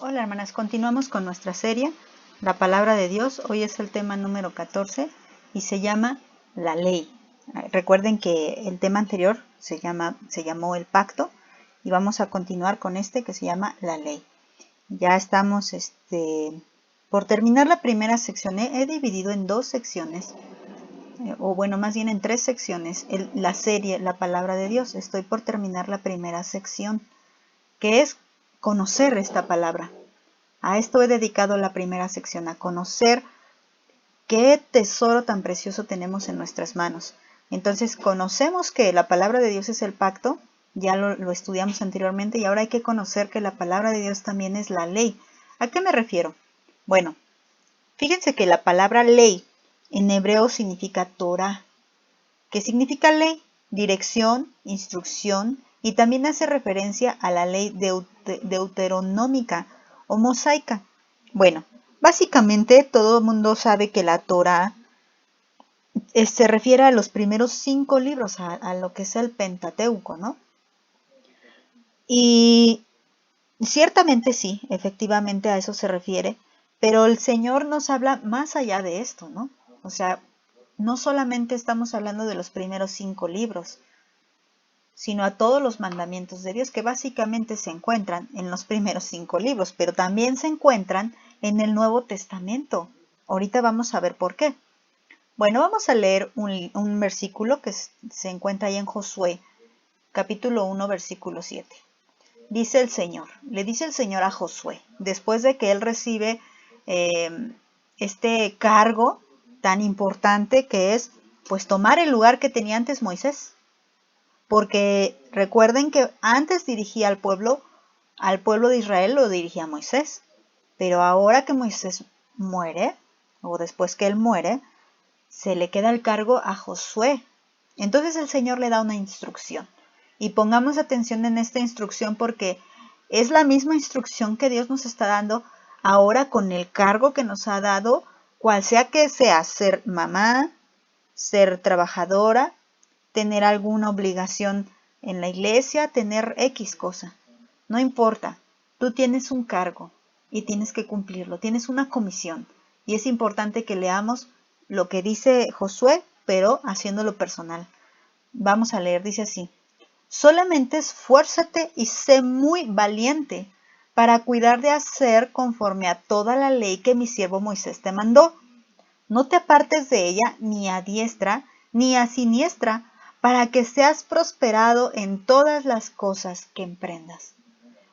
Hola hermanas, continuamos con nuestra serie, la palabra de Dios. Hoy es el tema número 14 y se llama la ley. Recuerden que el tema anterior se llamó el pacto y vamos a continuar con este que se llama la ley. Ya estamos por terminar la primera sección. He dividido en dos secciones, o bueno, más bien en tres secciones, la serie, la palabra de Dios. Estoy por terminar la primera sección, que es conocer esta palabra. A esto he dedicado la primera sección, a conocer qué tesoro tan precioso tenemos en nuestras manos. Entonces conocemos que la palabra de Dios es el pacto, ya lo estudiamos anteriormente, y ahora hay que conocer que la palabra de Dios también es la ley. ¿A qué me refiero? Bueno, fíjense que la palabra ley en hebreo significa Torah. ¿Qué significa ley? Dirección, instrucción, y también hace referencia a la ley deuteronómica o mosaica. Bueno, básicamente todo el mundo sabe que la Torah se refiere a los primeros 5 libros, a lo que es el Pentateuco, ¿no? Y ciertamente sí, efectivamente a eso se refiere, pero el Señor nos habla más allá de esto, ¿no? O sea, no solamente estamos hablando de los primeros 5 libros, sino a todos los mandamientos de Dios que básicamente se encuentran en los primeros 5 libros, pero también se encuentran en el Nuevo Testamento. Ahorita vamos a ver por qué. Bueno, vamos a leer un versículo que se encuentra ahí en Josué, capítulo 1, versículo 7. Le dice el Señor a Josué, después de que él recibe este cargo tan importante que es, pues, tomar el lugar que tenía antes Moisés. Porque recuerden que antes dirigía al pueblo de Israel lo dirigía Moisés. Pero ahora que Moisés muere, o después que él muere, se le queda el cargo a Josué. Entonces el Señor le da una instrucción. Y pongamos atención en esta instrucción porque es la misma instrucción que Dios nos está dando ahora con el cargo que nos ha dado, cual sea que sea, ser mamá, ser trabajadora, tener alguna obligación en la iglesia, tener X cosa. No importa, tú tienes un cargo y tienes que cumplirlo, tienes una comisión. Y es importante que leamos lo que dice Josué, pero haciéndolo personal. Vamos a leer, dice así: solamente esfuérzate y sé muy valiente para cuidar de hacer conforme a toda la ley que mi siervo Moisés te mandó. No te apartes de ella ni a diestra ni a siniestra, para que seas prosperado en todas las cosas que emprendas.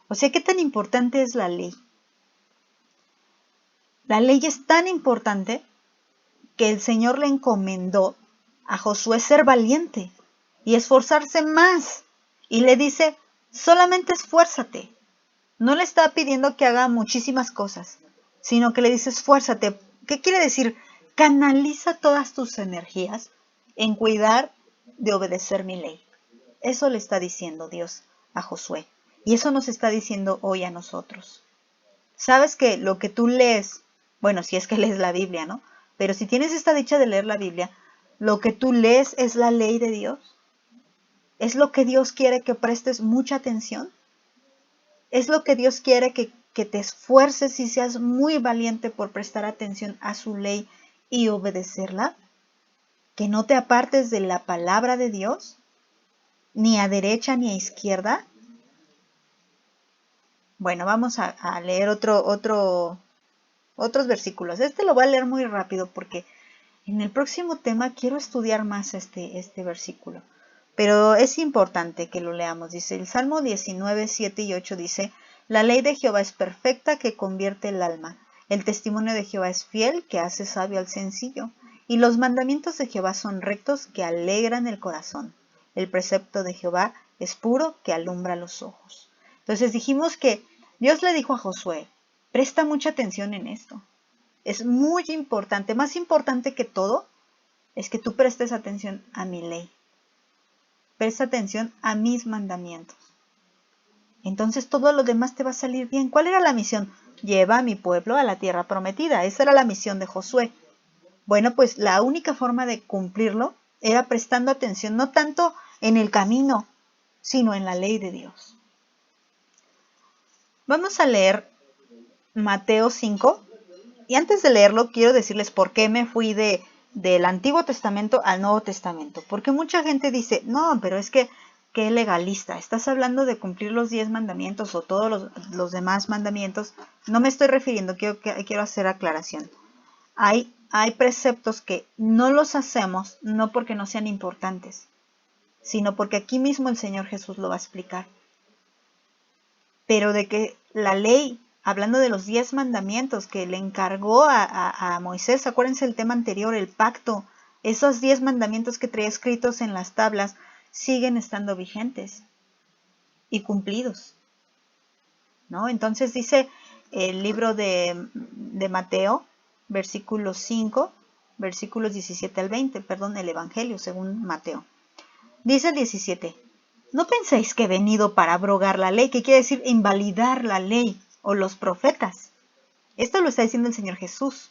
O sea, ¿qué tan importante es la ley? La ley es tan importante que el Señor le encomendó a Josué ser valiente y esforzarse más. Y le dice, solamente esfuérzate. No le está pidiendo que haga muchísimas cosas, sino que le dice, esfuérzate. ¿Qué quiere decir? Canaliza todas tus energías en cuidar de obedecer mi ley. Eso le está diciendo Dios a Josué. Y eso nos está diciendo hoy a nosotros. ¿Sabes que lo que tú lees, bueno, si es que lees la Biblia, ¿no? Pero si tienes esta dicha de leer la Biblia, lo que tú lees es la ley de Dios? ¿Es lo que Dios quiere que prestes mucha atención? ¿Es lo que Dios quiere que te esfuerces y seas muy valiente por prestar atención a su ley y obedecerla? ¿Que no te apartes de la palabra de Dios? ¿Ni a derecha ni a izquierda? Bueno, vamos a leer otros versículos. Este lo voy a leer muy rápido porque en el próximo tema quiero estudiar más este versículo. Pero es importante que lo leamos. Dice el Salmo 19, 7 y 8 dice: la ley de Jehová es perfecta, que convierte el alma. El testimonio de Jehová es fiel, que hace sabio al sencillo. Y los mandamientos de Jehová son rectos, que alegran el corazón. El precepto de Jehová es puro, que alumbra los ojos. Entonces dijimos que Dios le dijo a Josué, presta mucha atención en esto. Es muy importante, más importante que todo, es que tú prestes atención a mi ley. Presta atención a mis mandamientos. Entonces todo lo demás te va a salir bien. ¿Cuál era la misión? Lleva a mi pueblo a la tierra prometida. Esa era la misión de Josué. Bueno, pues la única forma de cumplirlo era prestando atención, no tanto en el camino, sino en la ley de Dios. Vamos a leer Mateo 5. Y antes de leerlo, quiero decirles por qué me fui del Antiguo Testamento al Nuevo Testamento. Porque mucha gente dice, no, pero es que qué legalista. Estás hablando de cumplir los 10 mandamientos o todos los demás mandamientos. No me estoy refiriendo, quiero hacer aclaración. Hay preceptos que no los hacemos no porque no sean importantes, sino porque aquí mismo el Señor Jesús lo va a explicar. Pero de que la ley, hablando de los 10 mandamientos que le encargó a Moisés, acuérdense el tema anterior, el pacto, esos 10 mandamientos que traía escritos en las tablas siguen estando vigentes y cumplidos, ¿no? Entonces dice el libro de Mateo, versículo 5, versículos 17 al 20, perdón, el Evangelio según Mateo. Dice el 17, ¿no pensáis que he venido para abrogar la ley? ¿Qué quiere decir invalidar la ley o los profetas? Esto lo está diciendo el Señor Jesús.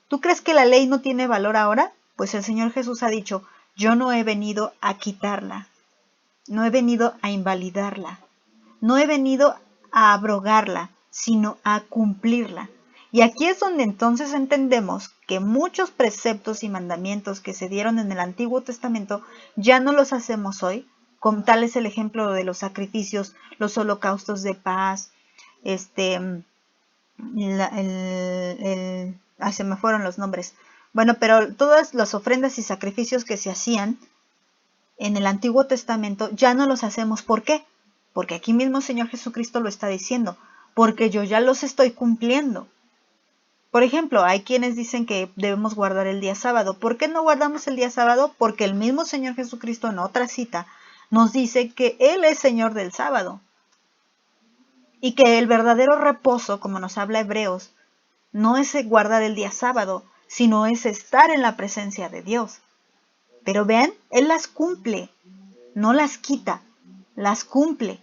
¿Tú crees que la ley no tiene valor ahora? Pues el Señor Jesús ha dicho, yo no he venido a quitarla, no he venido a invalidarla, no he venido a abrogarla, sino a cumplirla. Y aquí es donde entonces entendemos que muchos preceptos y mandamientos que se dieron en el Antiguo Testamento ya no los hacemos hoy, como tal es el ejemplo de los sacrificios, los holocaustos de paz, se me fueron los nombres. Bueno, pero todas las ofrendas y sacrificios que se hacían en el Antiguo Testamento ya no los hacemos. ¿Por qué? Porque aquí mismo el Señor Jesucristo lo está diciendo, porque yo ya los estoy cumpliendo. Por ejemplo, hay quienes dicen que debemos guardar el día sábado. ¿Por qué no guardamos el día sábado? Porque el mismo Señor Jesucristo en otra cita nos dice que Él es Señor del sábado. Y que el verdadero reposo, como nos habla Hebreos, no es guardar el día sábado, sino es estar en la presencia de Dios. Pero vean, Él las cumple, no las quita, las cumple.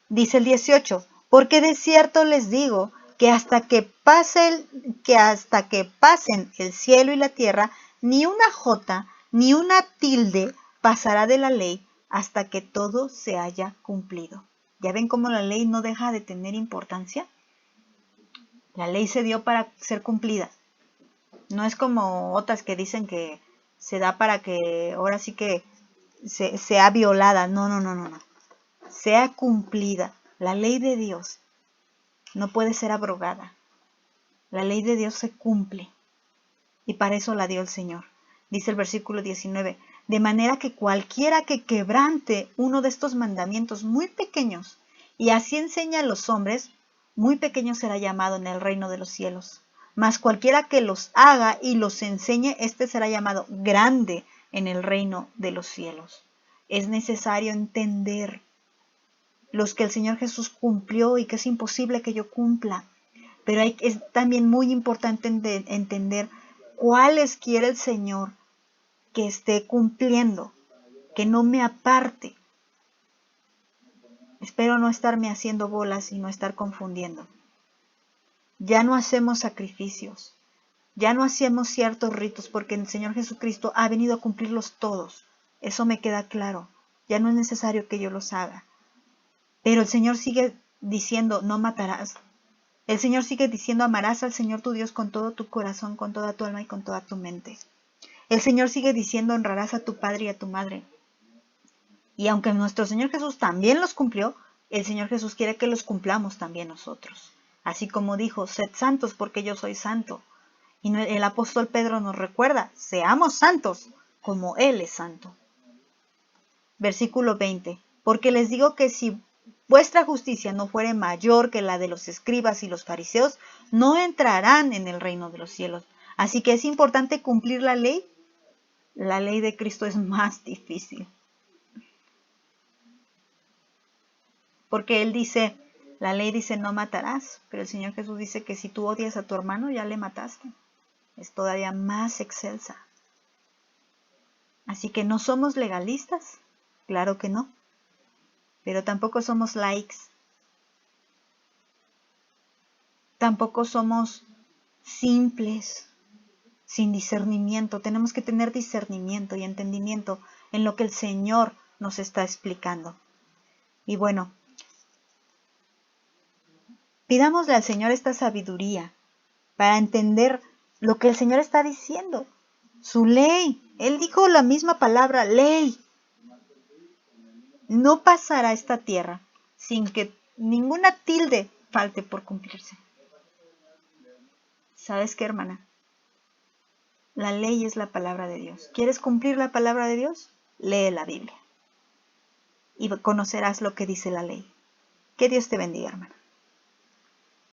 Dice el 18, porque de cierto les digo que hasta que pasen el cielo y la tierra, ni una jota ni una tilde pasará de la ley hasta que todo se haya cumplido. ¿Ya ven cómo la ley no deja de tener importancia? La ley se dio para ser cumplida. No es como otras que dicen que se da para que ahora sí que sea violada. No. Sea cumplida. La ley de Dios no puede ser abrogada. La ley de Dios se cumple. Y para eso la dio el Señor. Dice el versículo 19. De manera que cualquiera que quebrante uno de estos mandamientos muy pequeños, y así enseña a los hombres, muy pequeño será llamado en el reino de los cielos. Mas cualquiera que los haga y los enseñe, éste será llamado grande en el reino de los cielos. Es necesario entender los que el Señor Jesús cumplió y que es imposible que yo cumpla. Pero es también muy importante entender cuáles quiere el Señor que esté cumpliendo, que no me aparte. Espero no estarme haciendo bolas y no estar confundiendo. Ya no hacemos sacrificios, ya no hacemos ciertos ritos porque el Señor Jesucristo ha venido a cumplirlos todos. Eso me queda claro. Ya no es necesario que yo los haga. Pero el Señor sigue diciendo, no matarás. El Señor sigue diciendo, amarás al Señor tu Dios con todo tu corazón, con toda tu alma y con toda tu mente. El Señor sigue diciendo, honrarás a tu padre y a tu madre. Y aunque nuestro Señor Jesús también los cumplió, el Señor Jesús quiere que los cumplamos también nosotros. Así como dijo, sed santos porque yo soy santo. Y el apóstol Pedro nos recuerda, seamos santos como Él es santo. Versículo 20. Porque les digo que si vuestra justicia no fuere mayor que la de los escribas y los fariseos, no entrarán en el reino de los cielos. Así que es importante cumplir la ley. La ley de Cristo es más difícil. Porque Él dice, la ley dice no matarás, pero el Señor Jesús dice que si tú odias a tu hermano ya le mataste. Es todavía más excelsa. Así que no somos legalistas, claro que no. Pero tampoco somos laiks. Tampoco somos simples, sin discernimiento. Tenemos que tener discernimiento y entendimiento en lo que el Señor nos está explicando. Y bueno, Pidámosle al Señor esta sabiduría para entender lo que el Señor está diciendo. Su ley. Él dijo la misma palabra, ley. No pasará esta tierra sin que ninguna tilde falte por cumplirse. ¿Sabes qué, hermana? La ley es la palabra de Dios. ¿Quieres cumplir la palabra de Dios? Lee la Biblia y conocerás lo que dice la ley. Que Dios te bendiga, hermana.